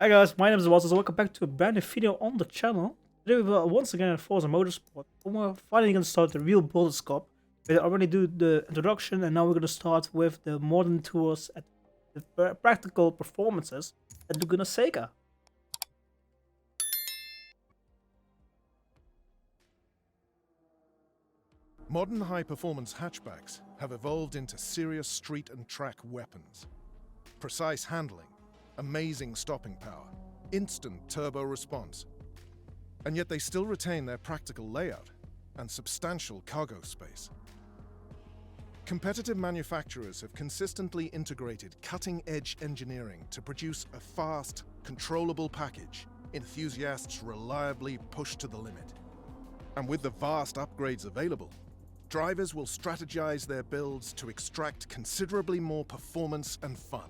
Hi guys, my name is Walter, so welcome back to a brand new video on the channel. Today we will once again at Forza Motorsport. We're finally going to start the real Builder Scope. We already do the introduction and now we're going to start with the modern tours at the practical performances at Laguna Seca. Modern high-performance hatchbacks have evolved into serious street and track weapons. Precise handling, amazing stopping power, instant turbo response. And yet they still retain their practical layout and substantial cargo space. Competitive manufacturers have consistently integrated cutting-edge engineering to produce a fast, controllable package enthusiasts reliably push to the limit. And with the vast upgrades available, drivers will strategize their builds to extract considerably more performance and fun.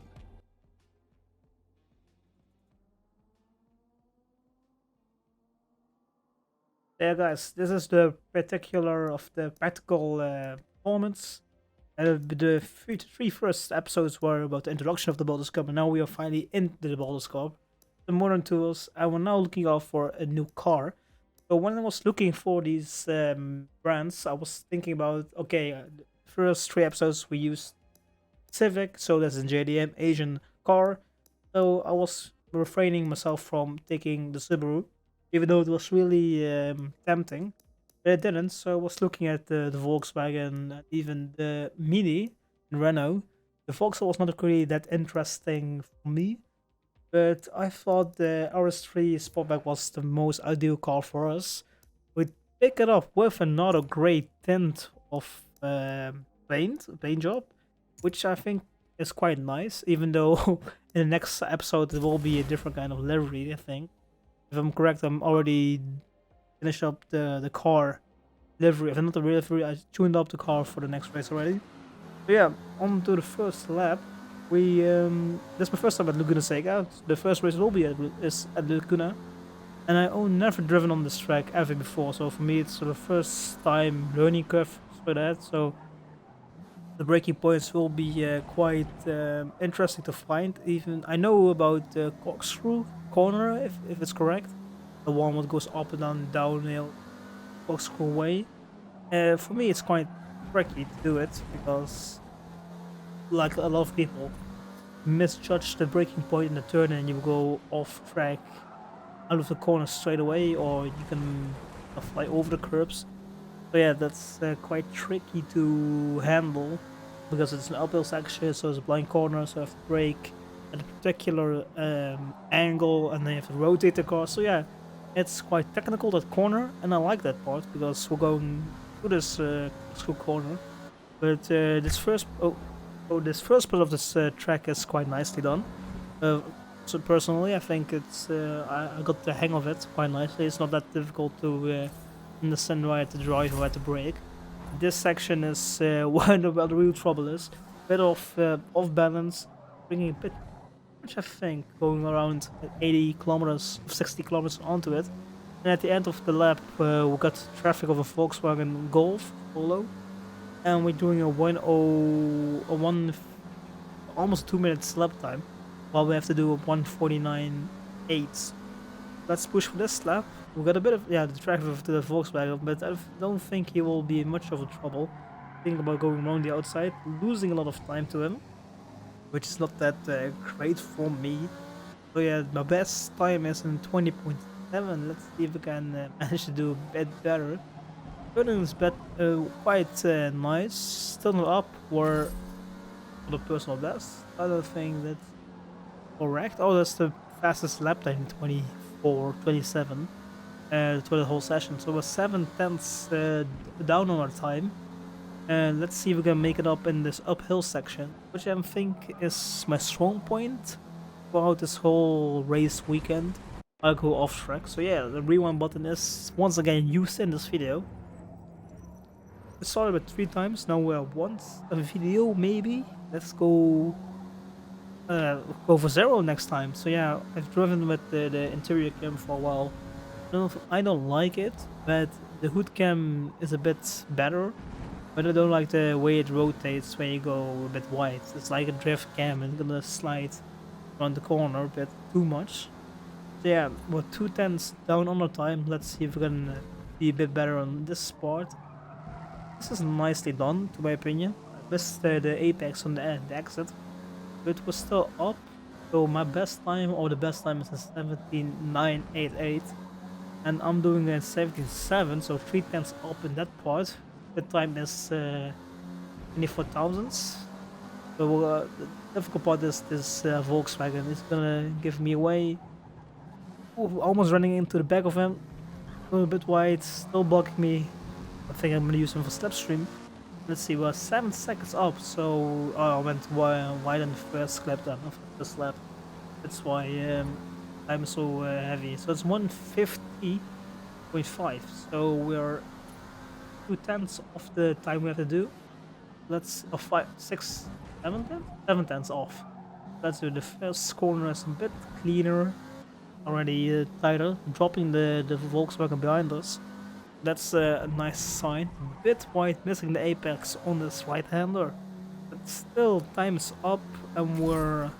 Yeah guys, this is the particular of the practical performance. The three first episodes were about the introduction of the Builder Scope, and now we are finally into the Builder Scope, the modern tools, and we're now looking out for a new car. So when I was looking for these brands, I was thinking about, okay, the first three episodes we used Civic, so that's a JDM Asian car. So I was refraining myself from taking the Subaru, even though it was really tempting. But it didn't, so I was looking at the Volkswagen and even the Mini in Renault. The Vauxhall was not really that interesting for me, but I thought the RS3 Sportback was the most ideal car for us. We pick it up with another great tint of paint job, which I think is quite nice, even though in the next episode it will be a different kind of livery, I think. If I'm correct, I'm already finished up the car livery. If not the real livery, I tuned up the car for the next race already. So yeah, on to the first lap. We This is my first time at Laguna Seca. The first race will be is at Laguna, and I own never driven on this track ever before. So for me, it's sort of first time learning curve for that. So the braking points will be quite interesting to find. Even I know about the corkscrew corner, if it's correct, the one that goes up and down downhill corkscrew way. For me, it's quite tricky to do it because, like a lot of people, misjudge the braking point in the turn and you go off track out of the corner straight away, or you can fly over the curbs. So yeah, that's quite tricky to handle because it's an uphill section, so it's a blind corner, so you have to brake at a particular angle and then you have to rotate the car. So yeah, it's quite technical, that corner, and I like that part because we're going through this screw corner. But this first part of this track is quite nicely done. So personally, I think it's I got the hang of it quite nicely. It's not that difficult to understand where to drive or where to brake. This section is where the real trouble is. Bit of off balance, bringing a bit much, I think, going around 80 kilometers, 60 kilometers onto it. And at the end of the lap, we got traffic of a Volkswagen Golf Polo, and we're doing a 1 almost 2 minutes lap time, while we have to do a 1:49.8. Let's push for this lap. We got a bit of the traffic of the Volkswagen, but I don't think he will be much of a trouble. Thinking about going around the outside, losing a lot of time to him, which is not that great for me. So yeah, my best time is in 20.7. Let's see if we can manage to do a bit better. Turning is quite nice. Still not up for the personal best. I don't think that's correct. Oh, that's the fastest lap time, 24:27 for the whole session. So we're 7 tenths down on our time. And let's see if we can make it up in this uphill section, which I think is my strong point throughout this whole race weekend. I'll go off track. So yeah, the rewind button is once again used in this video. We started with 3 times, now we're once a video maybe. Let's go for 0 next time. So yeah, I've driven with the interior cam for a while. I don't like it, but the hood cam is a bit better. But I don't like the way it rotates when you go a bit wide. It's like a drift cam and it's gonna slide around the corner a bit too much. Yeah, we're 2 tenths down on our time. Let's see if we can be a bit better on this part. This is nicely done, to my opinion. I missed the apex on the exit, but it was still up. So my best time, or the best time, is a 17.988, and I'm doing a 17.7, so 3 tenths up in that part. The time is 24 thousandths. So the difficult part is this Volkswagen. It's gonna give me away. Ooh, almost running into the back of him. A little bit wide, still blocking me. I think I'm gonna use him for slipstream. Let's see, we're 7 seconds up, so I went wide in the first lap then, of the first lap. That's why time is so heavy. So it's 150.5, so we're 2 tenths of the time we have to do. Let's, 5, 6, 7 tenths? 7 tenths off. Let's do the first corner is a bit cleaner, already tighter, dropping the Volkswagen behind us. That's a nice sign. Bit wide, missing the apex on this right-hander. But still, time is up, and we're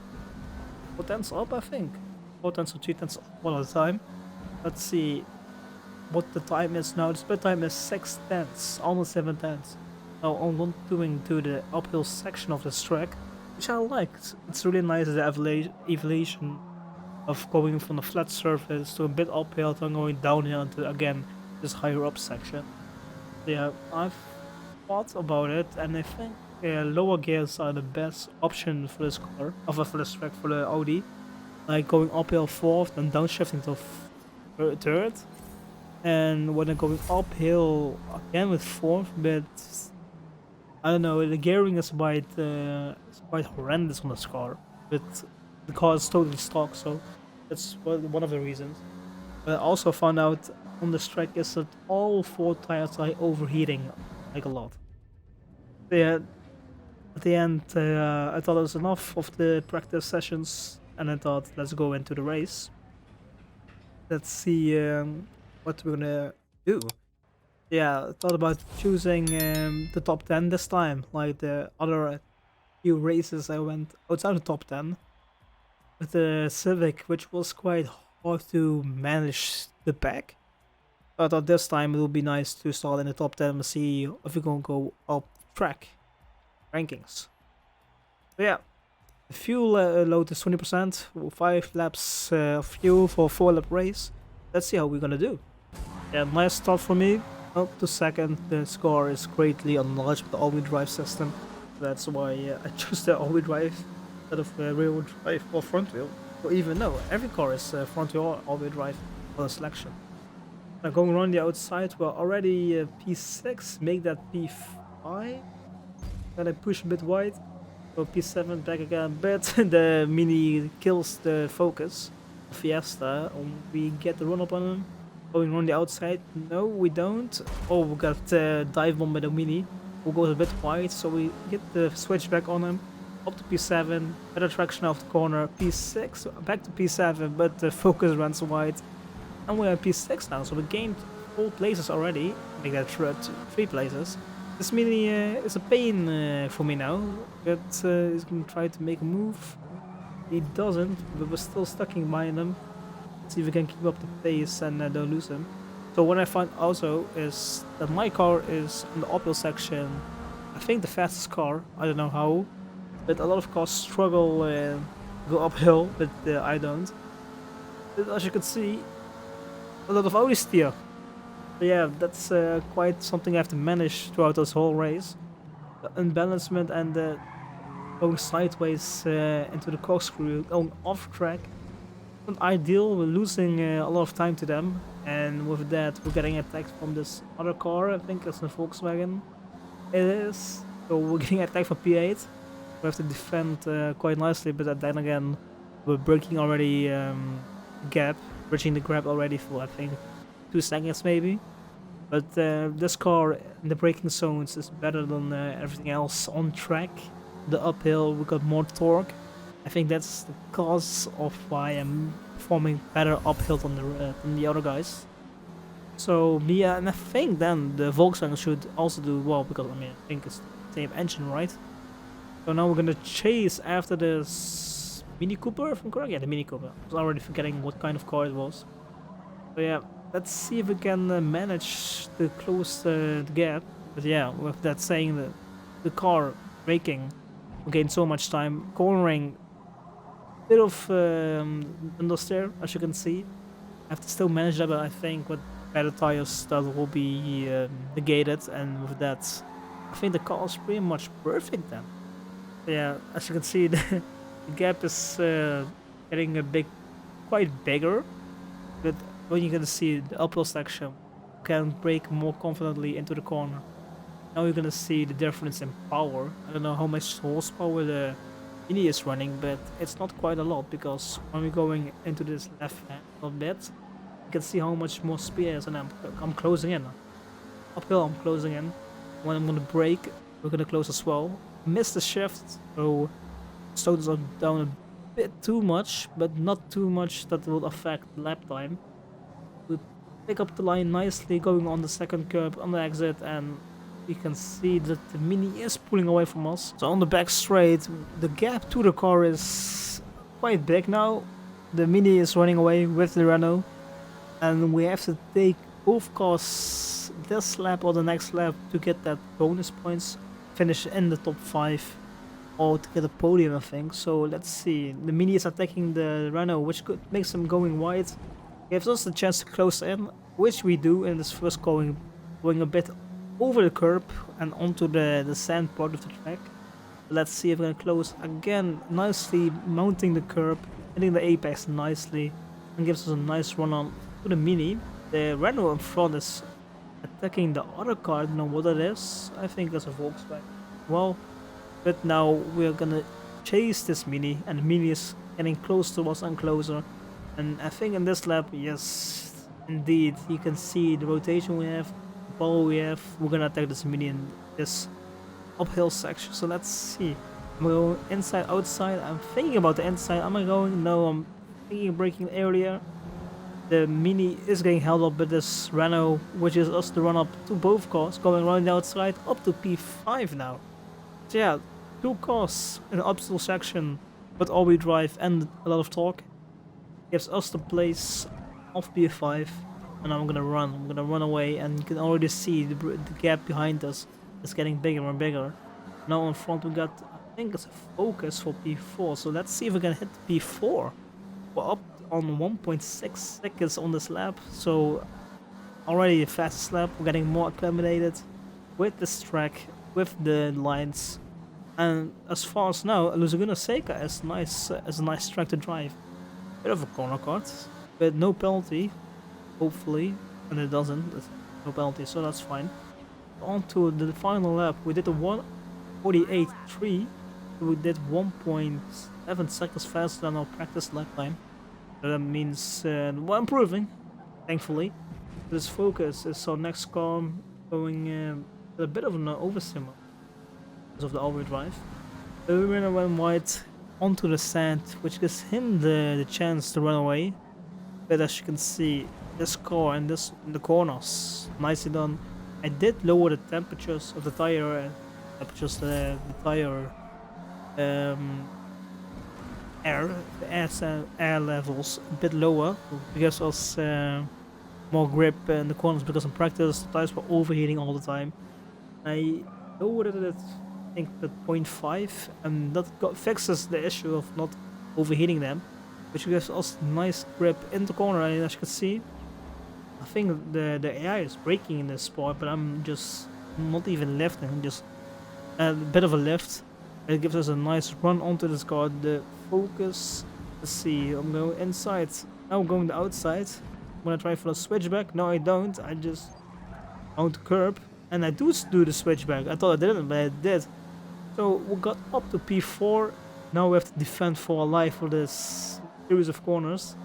4 tenths up, I think. 4 tenths or 3 tenths up all the time. Let's see what the time is now. The split time is 6 tenths, almost 7 tenths. Now I'm doing to the uphill section of this track, which I like. It's really nice, the evolution of going from the flat surface to a bit uphill to going downhill to, again, this higher up section. Yeah, I've thought about it, and I think lower gears are the best option for this car, for this track, for the Audi. Like going uphill fourth and downshifting to third, and when I'm going uphill again with fourth, but I don't know, the gearing is quite horrendous on this car, but the car is totally stock, so that's one of the reasons. But I also found out on this track is that all 4 tires are overheating like a lot. Yeah, at the end I thought it was enough of the practice sessions, and I thought let's go into the race. Let's see what we're gonna do. Yeah, I thought about choosing the top 10 this time. Like the other few races I went outside the top 10 with the Civic, which was quite hard to manage the pack. I thought this time it would be nice to start in the top 10 and see if we're gonna go up track rankings. But yeah, the fuel load is 20%, 5 laps of fuel for a 4-lap race. Let's see how we're gonna do. Yeah, nice start for me. Up to second, the score is greatly enlarged with the all-wheel drive system. That's why I chose the all-wheel drive instead of rear-wheel drive or front wheel. Or even no, every car is front wheel or all-wheel drive for the selection. Now going around the outside, we're already P6, make that P5. Then I push a bit wide, so P7 back again, but the Mini kills the Focus, Fiesta, and we get the run up on him. Going around the outside, no we don't. Oh, we got dive bomb by the Mini. We'll go a bit wide, so we get the switch back on him. Up to P7, better traction off the corner, P6, back to P7, but the Focus runs wide. And we're at P6 now, so we gained 4 places already, make that 3 places. This Mini is a pain for me now, but he's gonna try to make a move. He doesn't, but we're still stuck behind him. See if we can keep up the pace and don't lose him. So what I find also is that my car is in the uphill section, I think the fastest car, I don't know how, but a lot of cars struggle go uphill, but I don't. But as you can see, a lot of Audi steer. But yeah, that's quite something I have to manage throughout this whole race. The unbalancement and the going sideways into the corkscrew, going off track. Not ideal, we're losing a lot of time to them, and with that we're getting attacked from this other car, I think it's a Volkswagen. It is, so we're getting attacked from P8. We have to defend quite nicely, but then again we're breaking already gap, bridging the gap already for I think 2 seconds maybe. But this car in the braking zones is better than everything else on track. The uphill we got more torque. I think that's the cause of why I'm performing better uphill than the other guys. So yeah, and I think then the Volkswagen should also do well, because I mean I think it's the same engine, right? So now we're gonna chase after this Mini Cooper, if I'm correct. Yeah, the Mini Cooper. I was already forgetting what kind of car it was. So yeah, let's see if we can manage to close the gap. But yeah, with that saying, the car braking will gain so much time, cornering bit of understeer, as you can see. I have to still manage that, but I think with better tires that will be negated, and with that, I think the car is pretty much perfect then. But yeah, as you can see, the gap is getting quite bigger. But when you're gonna see the uphill section, can brake more confidently into the corner. Now you're gonna see the difference in power. I don't know how much horsepower the Mini is running, but it's not quite a lot because when we're going into this left hand a bit, you can see how much more speed is, and I'm closing in. Uphill, I'm closing in. When I'm gonna brake, we're gonna close as well. Miss the shift, so stones are down a bit too much, but not too much that will affect lap time. We pick up the line nicely, going on the second curb on the exit, and you can see that the Mini is pulling away from us. So on the back straight, the gap to the car is quite big now. The Mini is running away with the Renault, and we have to take both cars this lap or the next lap to get that bonus points, finish in the top 5, or to get a podium, I think. So let's see. The Mini is attacking the Renault, which could make them going wide. Gives us the chance to close in, which we do in this first going a bit over the curb and onto the sand part of the track. Let's see if we can close again, nicely mounting the curb, hitting the apex nicely, and gives us a nice run on to the Mini. The Renault in front is attacking the other car. I don't know what it is. I think it's a Volkswagen. Well, but now we're gonna chase this Mini, and the Mini is getting close to us and closer. And I think in this lap, yes, indeed, you can see the rotation we have, the power we have. We're gonna attack this Mini in this uphill section. So let's see. I'm going inside, outside. I'm thinking about the inside. Am I going? No, I'm thinking of braking earlier. The Mini is getting held up by this Renault, which is us to run up to both cars, going around the outside up to P5 now. So yeah, 2 cars in the uphill section, but all-wheel drive and a lot of torque. Gives us the place of P5, and I'm gonna run away, and you can already see the gap behind us is getting bigger and bigger. Now in front we got, I think it's a Focus for P4, so let's see if we can hit P4. We're up on 1.6 seconds on this lap, so already the fastest lap. We're getting more acclimated with this track, with the lines, and as far as now, Laguna Seca is a nice track to drive. Bit of a corner cut, but no penalty, hopefully, and it doesn't. It's no penalty, so that's fine. On to the final lap, we did a 1:48.3. We did 1.7 seconds faster than our practice lap time. So that means we're improving, thankfully. This Focus is our next car, going a bit of an oversimmer because of the all-wheel drive. The winner went wide onto the sand, which gives him the chance to run away. But as you can see, this car and the corners, nicely done. I did lower the temperatures of the tire, the tire air levels a bit lower, gives us more grip in the corners, because in practice the tires were overheating all the time. I lowered it, I think, at 0.5, and that fixes the issue of not overheating them, which gives us nice grip in the corner. And as you can see, I think the AI is braking in this spot, but I'm just not even lifting, just a bit of a lift. It gives us a nice run onto this car. The Focus, let's see, I'm going inside, now I'm going the outside. I'm gonna try for the switchback. No, I don't, I just mount the curb, and I do the switchback. I thought I didn't, but I did. So we got up to P4. Now we have to defend for our life for this series of corners.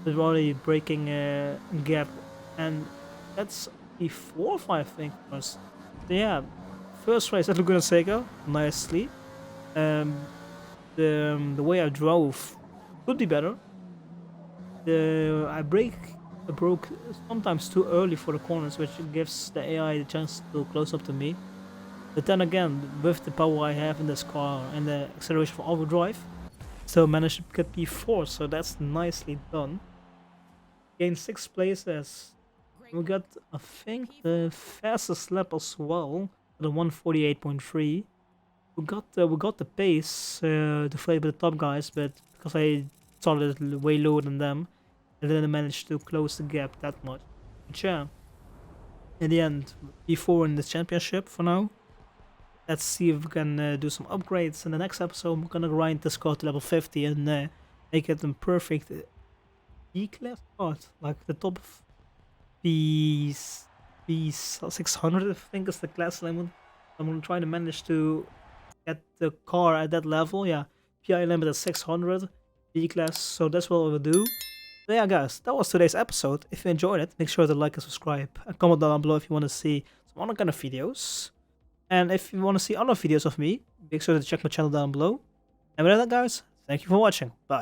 There's already breaking a gap, and that's P4 5, I think. So yeah, first race at Laguna Seca, nicely. The way I drove could be better. I broke sometimes too early for the corners, which gives the AI the chance to close up to me. But then again, with the power I have in this car and the acceleration for all-wheel drive, still managed to get P4, so that's nicely done. Gained 6 places. We got, I think, the fastest lap as well, the 148.3. We got the pace to fight with the top guys, but because I started way lower than them, I didn't manage to close the gap that much. But yeah, in the end, P4 in the championship for now. Let's see if we can do some upgrades in the next episode. I'm gonna grind this car to level 50 and make it a perfect E-class car, like the top of B600, I think is the class limit. I'm gonna try to manage to get the car at that level. Yeah, PI limit is 600 B-class, so that's what we'll do. So yeah, guys, that was today's episode. If you enjoyed it, make sure to like and subscribe, and comment down below if you want to see some other kind of videos. And if you want to see other videos of me, make sure to check my channel down below. And with that, guys, thank you for watching. Bye.